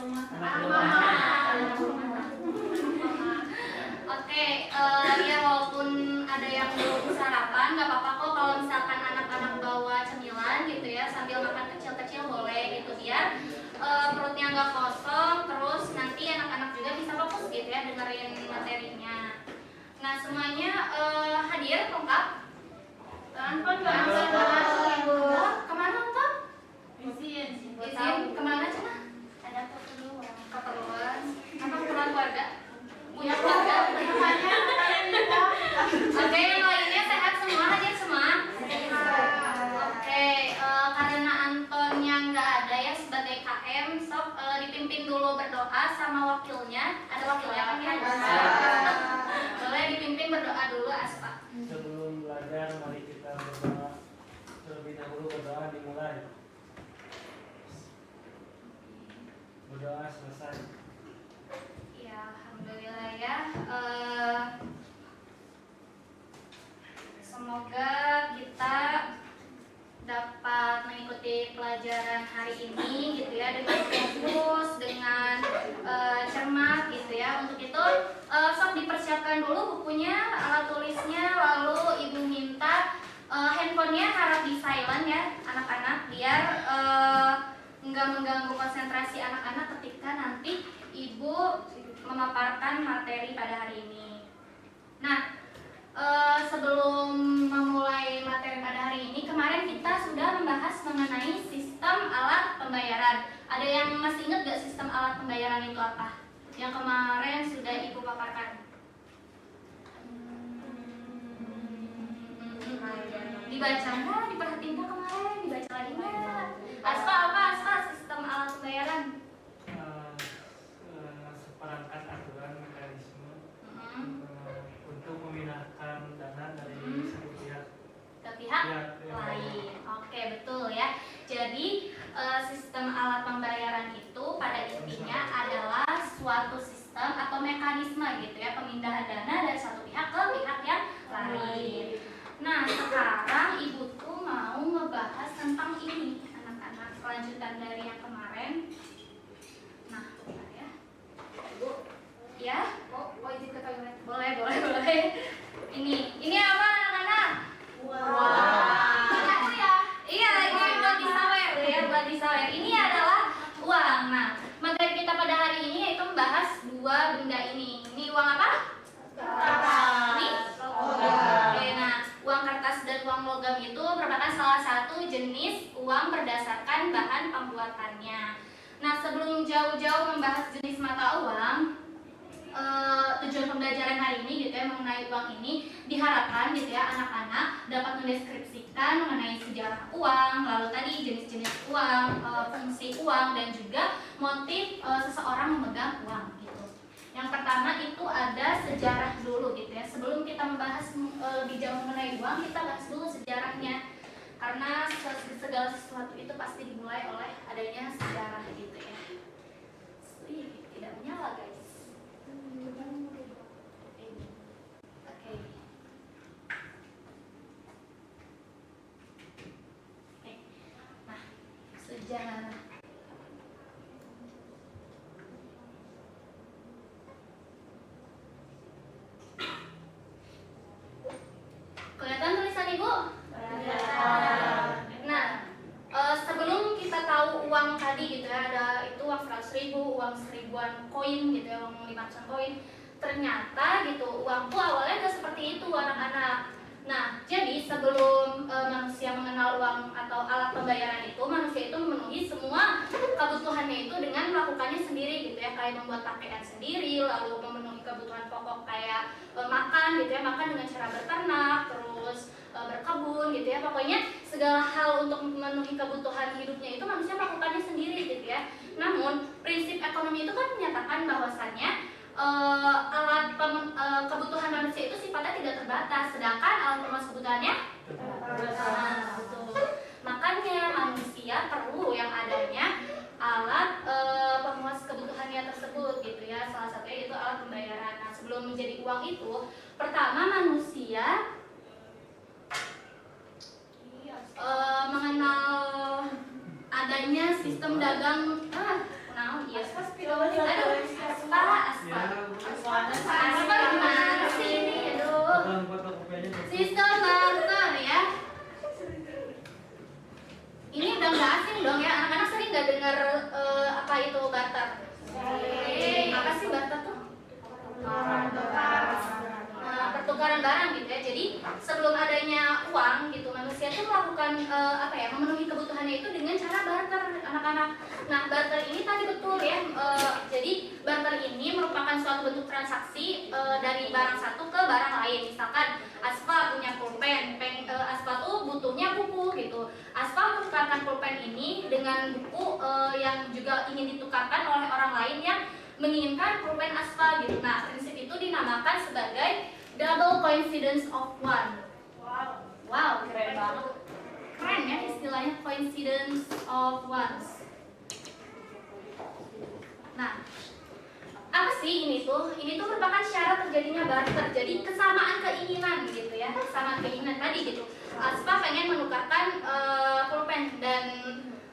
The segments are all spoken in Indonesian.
Oke, ya walaupun ada yang belum sarapan, nggak apa-apa kok kalau misalkan anak-anak bawa cemilan gitu ya, sambil makan kecil-kecil boleh gitu biar perutnya nggak kosong, terus nanti anak-anak juga bisa fokus gitu ya dengerin materinya. Nah semuanya hadir lengkap? Tanpa kemana Tom? Izin kemana Cina? Ada keperluan apa keluarga? Punya keluarga? Oke, yang lainnya sehat semua, hadir semua? Oke, karena Antonnya nggak ada ya sebagai KM, sok dipimpin dulu berdoa sama wakilnya. Ada wakilnya kan ya? Boleh dipimpin berdoa dulu Aspa. Sebelum belajar, mari kita berdoa. Terlebih dahulu berdoa dimulai. Berdoa selesai. Ya, alhamdulillah ya. Semoga kita dapat mengikuti pelajaran hari ini gitu ya dengan fokus, dengan cermat gitu ya. Untuk itu sok dipersiapkan dulu bukunya, alat tulisnya, lalu ibu minta handphonenya harap di silent ya anak-anak biar nggak mengganggu konsentrasi anak-anak ketika nanti ibu memaparkan materi pada hari ini. Nah, sebelum memulai materi pada hari ini, kemarin kita sudah membahas mengenai sistem alat pembayaran. Ada yang masih ingat gak sistem alat pembayaran itu apa? Yang kemarin sudah ibu paparkan. Dibaca nggak? Diperhatiin nggak kemarin? Dibaca lagi nggak? Aspa apa Aspa sistem alat pembayaran? Seperangkat aturan mekanisme untuk memindahkan dana dari satu pihak ke pihak lain. Oke, betul ya. Jadi sistem alat pembayaran itu pada intinya adalah suatu sistem atau mekanisme gitu ya pemindahan dana dari satu pihak ke pihak yang lain. Nah, sekarang ibu tuh mau ngebahas tentang ini anak-anak, kelanjutan dari yang kemarin. Nah, bentar ya. Ibu, ya? Mau izin ke toilet? Boleh. Ini apa anak-anak? Wow. Ya? Iya, ini buat disawer ya, buat disawer. Ini adalah uang. Nah, materi kita pada hari ini yaitu membahas dua benda ini. Ini uang apa? Ini? Oke, nah, uang kertas dan uang logam itu merupakan salah satu jenis uang berdasarkan bahan pembuatannya. Nah, sebelum jauh-jauh membahas jenis mata uang, tujuan pembelajaran hari ini gitu ya mengenai uang ini diharapkan gitu ya anak-anak dapat mendeskripsikan mengenai sejarah uang, lalu tadi jenis-jenis uang, fungsi uang dan juga motif seseorang memegang uang gitu. Yang pertama itu ada sejarah dulu gitu ya. Sebelum kita membahas lebih jauh mengenai uang, kita bahas dulu sejarahnya. Karena segala sesuatu itu pasti dimulai oleh adanya sejarah gitu ya. Tidak menyala guys. Oke. Nah, sejarah. Kelihatan tulisan ibu? Nah, sebelum kita tahu uang tadi gitu ya, ada itu uang 100.000, uang 1000-an koin gitu ya, uang 500-an koin. Ternyata gitu, uang tuh awalnya nggak seperti itu anak-anak. Nah, jadi sebelum manusia mengenal uang atau alat pembayaran itu, manusia itu memenuhi semua kebutuhannya itu dengan melakukannya sendiri gitu ya, kayak membuat pakaian sendiri, lalu memenuhi kebutuhan pokok kayak makan gitu ya, makan dengan cara berternak, terus berkebun gitu ya, pokoknya segala hal untuk memenuhi kebutuhan hidupnya itu manusia melakukannya sendiri gitu ya. Namun prinsip ekonomi itu kan menyatakan bahwasannya kebutuhan manusia itu sifatnya tidak terbatas, sedangkan alat pemenuh kebutuhannya terbatas. Makanya manusia perlu yang adanya alat pemuas kebutuhannya tersebut gitu ya. Salah satunya itu alat pembayaran. Nah, sebelum menjadi uang itu, pertama manusia mengenal adanya sistem dagang anak-anak. Nah, barter ini tadi betul ya. Jadi barter ini merupakan suatu bentuk transaksi dari barang satu ke barang lain. Misalkan Aspa punya pulpen, Aspa tuh butuhnya buku gitu. Aspa menukarkan pulpen ini dengan buku yang juga ingin ditukarkan oleh orang lain yang menginginkan pulpen Aspa gitu. Nah, prinsip itu dinamakan sebagai double coincidence of one. Wow, keren banget. Keren ya istilahnya coincidence of ones. Nah, apa sih ini tuh? Ini tuh merupakan syarat terjadinya barter. Jadi kesamaan keinginan gitu ya, kesamaan keinginan tadi gitu. Aspa pengen menukarkan pulpen dan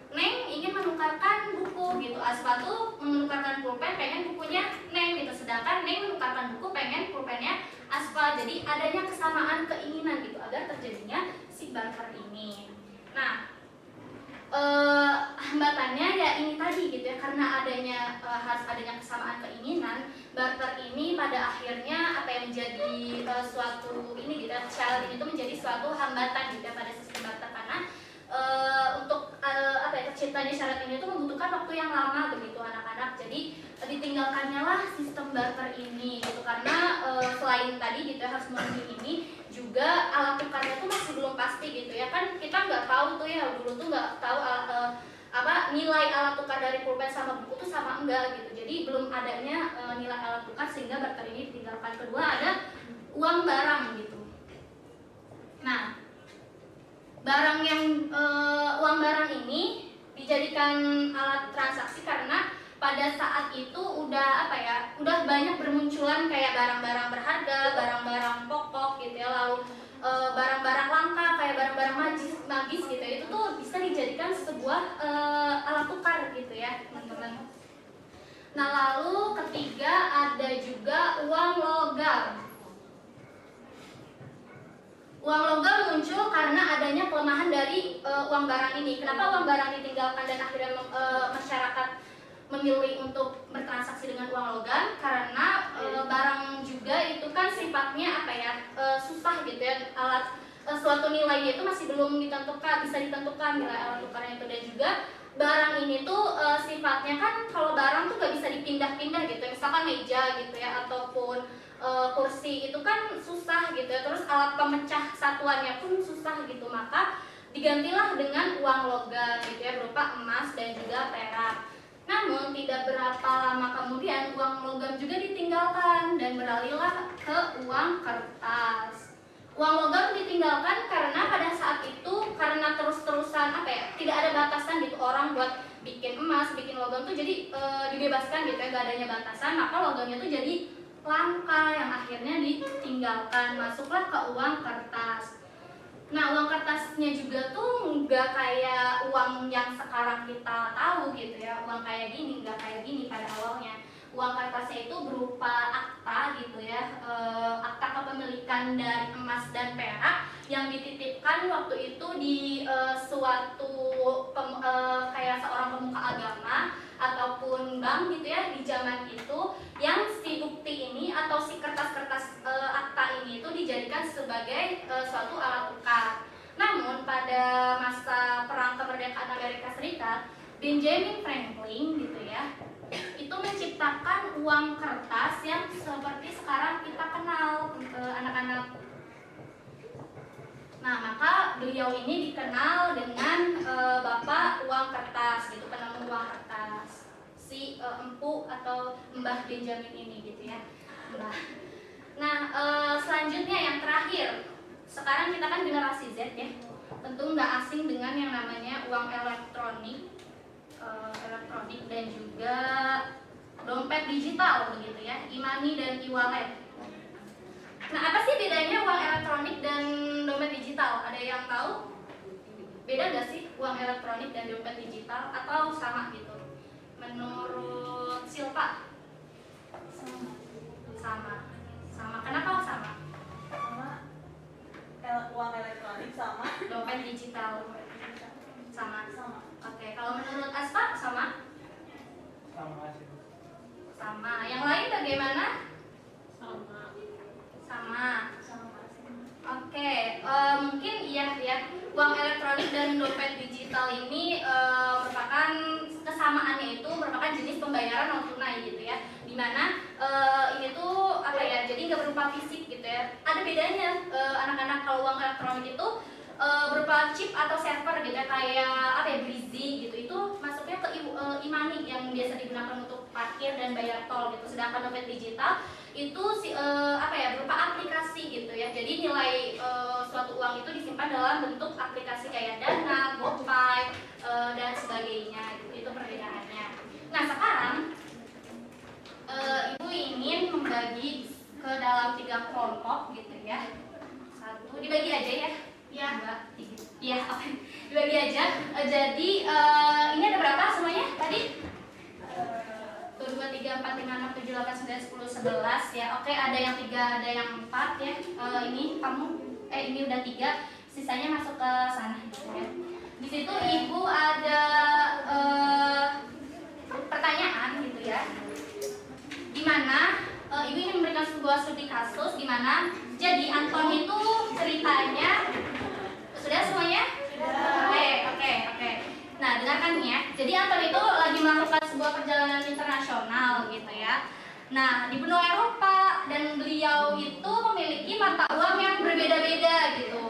Neng ingin menukarkan buku gitu. Aspa tuh menukarkan pulpen pengen bukunya Neng gitu. Sedangkan Neng menukarkan buku pengen pulpennya Aspa. Jadi adanya kesamaan keinginan gitu agar terjadinya si barter ini. Nah, hambatannya ya ini tadi gitu ya, karena harus adanya kesamaan keinginan, barter ini pada akhirnya apa yang menjadi suatu ini gitu ya, challenge itu menjadi suatu hambatan gitu ya pada sistem barter karena untuk apa ya, terciptanya syarat ini itu membutuhkan waktu yang lama begitu anak-anak. Jadi ditinggalkannya lah sistem barter ini gitu karena selain tadi gitu ya harus memenuhi ini juga alat tukarnya tuh masih belum pasti gitu ya, kan kita nggak tahu tuh ya, dulu tuh nggak tahu nilai alat tukar dari pulpen sama buku tuh sama enggak gitu. Jadi belum adanya nilai alat tukar sehingga barter ini ditinggalkan. Kedua ada uang barang gitu. Nah, uang barang ini dijadikan alat transaksi karena pada saat itu udah banyak bermunculan kayak barang-barang berharga, barang-barang pokok gitu ya, lalu barang-barang langka kayak barang-barang magis gitu ya, itu tuh bisa dijadikan sebuah alat tukar gitu ya teman-teman. Nah, lalu ketiga ada juga uang logam. Uang logam muncul karena adanya kelemahan dari uang barang ini. Kenapa uang barang ditinggalkan dan akhirnya masyarakat memilih untuk bertransaksi dengan uang logam? Karena barang juga itu kan sifatnya susah gitu ya, suatu nilainya itu masih belum bisa ditentukan nilai alat tukarnya itu. Dan juga barang ini tuh sifatnya kan, kalau barang tuh gak bisa dipindah-pindah gitu, misalkan meja gitu ya ataupun kursi itu kan susah gitu ya, terus alat pemecah satuannya pun susah gitu, maka digantilah dengan uang logam gitu ya berupa emas dan juga perak. Namun tidak berapa lama kemudian uang logam juga ditinggalkan dan beralihlah ke uang kertas. Uang logam ditinggalkan karena pada saat itu karena terus-terusan tidak ada batasan gitu orang buat bikin emas, bikin logam tuh jadi dibebaskan gitu ya, gak adanya batasan, maka logamnya tuh jadi langka yang akhirnya ditinggalkan, masuklah ke uang kertas. Nah, uang kertasnya juga tuh nggak kayak uang yang sekarang kita tahu gitu ya, uang kayak gini, nggak kayak gini pada awalnya. Uang kertasnya itu berupa akta gitu ya, akta kepemilikan dari emas dan perak yang dititipkan waktu itu di suatu kayak seorang pemuka agama ataupun bank gitu ya di zaman itu, yang si bukti ini atau si kertas-kertas akta ini itu dijadikan sebagai suatu alat tukar. Namun pada masa perang kemerdekaan Amerika Serikat, Benjamin Franklin gitu ya, itu menciptakan uang kertas yang seperti sekarang kita kenal anak-anak. Nah, maka beliau ini dikenal dengan Bapak Uang Kertas gitu, penemu uang kertas, si Empu atau Mbah Benjamin ini gitu ya. Nah, selanjutnya yang terakhir, sekarang kita kan generasi Z ya, tentu nggak asing dengan yang namanya uang elektronik dan juga dompet digital begitu ya, e-money dan e-wallet. Nah, apa sih bedanya uang elektronik dan dompet digital? Ada yang tahu? Beda nggak sih uang elektronik dan dompet digital atau sama gitu? Menurut Silpa? Sama. Kenapa sama? Uang elektronik sama Dompet digital. Sama. Oke, kalau menurut Aspa sama? Sama. Yang lain bagaimana? Sama. Oke, mungkin iya ya. Uang elektronik dan dompet digital ini merupakan kesamaannya itu merupakan jenis pembayaran non tunai gitu ya, dimana ini tuh apa ya, jadi nggak berupa fisik gitu ya. Ada bedanya anak-anak kalau uang elektronik itu berupa chip atau server gitu ya, kayak apa ya, Breezy gitu, itu masuknya ke e-money yang biasa digunakan untuk parkir dan bayar tol gitu. Sedangkan dompet digital itu apa ya, berupa aplikasi gitu ya, jadi nilai suatu uang itu disimpan dalam bentuk aplikasi kayak Dana, GoPay dan sebagainya gitu. Itu perbedaannya. Nah sekarang ibu ingin membagi ke dalam 3 kelompok gitu ya. Satu dibagi aja ya. Ya, 2, 3. Iya, oke. Dibagi aja. Jadi ini ada berapa semuanya tadi? 1, 2, 3, 4, 5, 6, 7, 8, 9, 10, 11 ya. Oke, ada yang 3, ada yang 4 ya. Ini kamu ini udah 3, sisanya masuk ke sana gitu ya. Di situ ibu ada pertanyaan gitu ya. Di mana ibu ingin memberikan sebuah studi kasus di mana jadi Anton itu ceritanya sudah semuanya? Oke. Nah, dengarkan ya. Jadi Anton itu lagi melakukan sebuah perjalanan internasional gitu ya. Nah, di benua Eropa, dan beliau itu memiliki mata uang yang berbeda-beda gitu.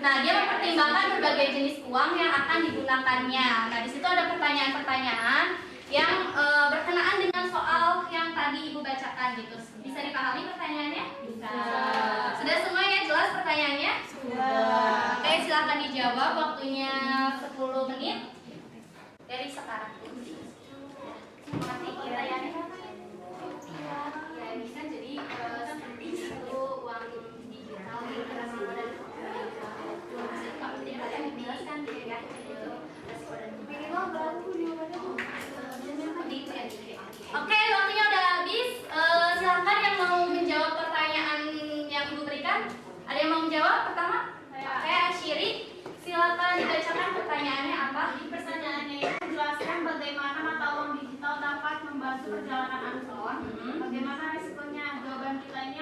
Nah, dia mempertimbangkan berbagai jenis uang yang akan digunakannya. Nah, di situ ada pertanyaan-pertanyaan yang berkenaan dengan soal yang tadi ibu bacakan gitu. Bisa dipahami pertanyaannya? Bisa. Sudah semua ya, jelas pertanyaannya? Sudah. Oke, silakan dijawab, waktunya 10 menit dari sekarang. Terima kasih kiranya. Ya, ini kan jadi seperti itu uang digital resiko dan kalian dijelaskan ya. Oke, waktunya udah habis. Silakan yang mau menjawab pertanyaan yang ibu berikan. Ada yang mau menjawab pertama? Oke, Shiri, silakan dibacakan pertanyaannya apa? Di pertanyaannya itu menjelaskan bagaimana mata uang digital dapat membantu perjalanan Anton. Bagaimana resikonya? Jawaban kita ini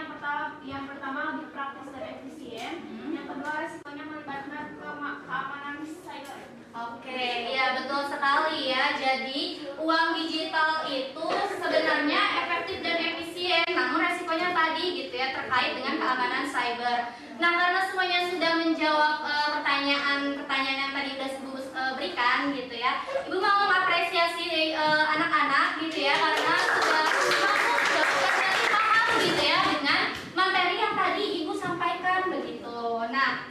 yang pertama lebih praktis dan efisien. Yang kedua, resikonya melibatkan keamanan cyber. Oke, ya betul sekali ya. Jadi uang digital itu sebenarnya efektif dan efisien, namun resikonya tadi gitu ya, terkait dengan keamanan cyber. Nah, karena semuanya sudah menjawab pertanyaan yang tadi sudah ibu berikan gitu ya, ibu mau mengapresiasi anak-anak gitu ya, karena sudah paham gitu ya dengan materi yang tadi ibu sampaikan begitu. Nah,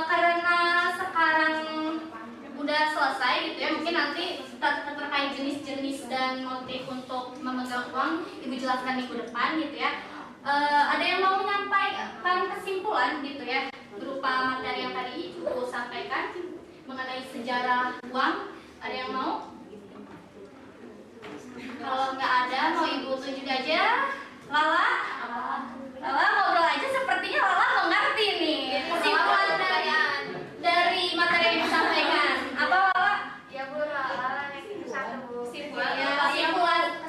karena sekarang udah selesai gitu ya, mungkin nanti terkait jenis-jenis dan motif untuk memegang uang ibu jelaskan minggu depan gitu ya. Ada yang mau menyampaikan kesimpulan gitu ya berupa materi yang tadi ibu sampaikan mengenai sejarah uang? Ada yang mau? Kalau nggak ada, mau ibu tunjuk aja. Lala ngobrol aja, sepertinya Lala mengerti nih kesimpulan dari materi yang disampaikan. Apa Lala? Ya Bu, Lala yang satu.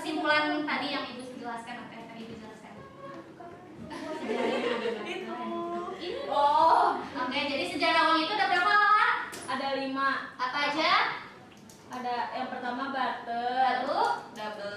Kesimpulan tadi yang ibu jelaskan, apa yang tadi ibu jelaskan? Oke, jadi sejarah uang itu ada berapa Lala? Ada 5. Apa aja? Ada yang pertama barter, Lalu double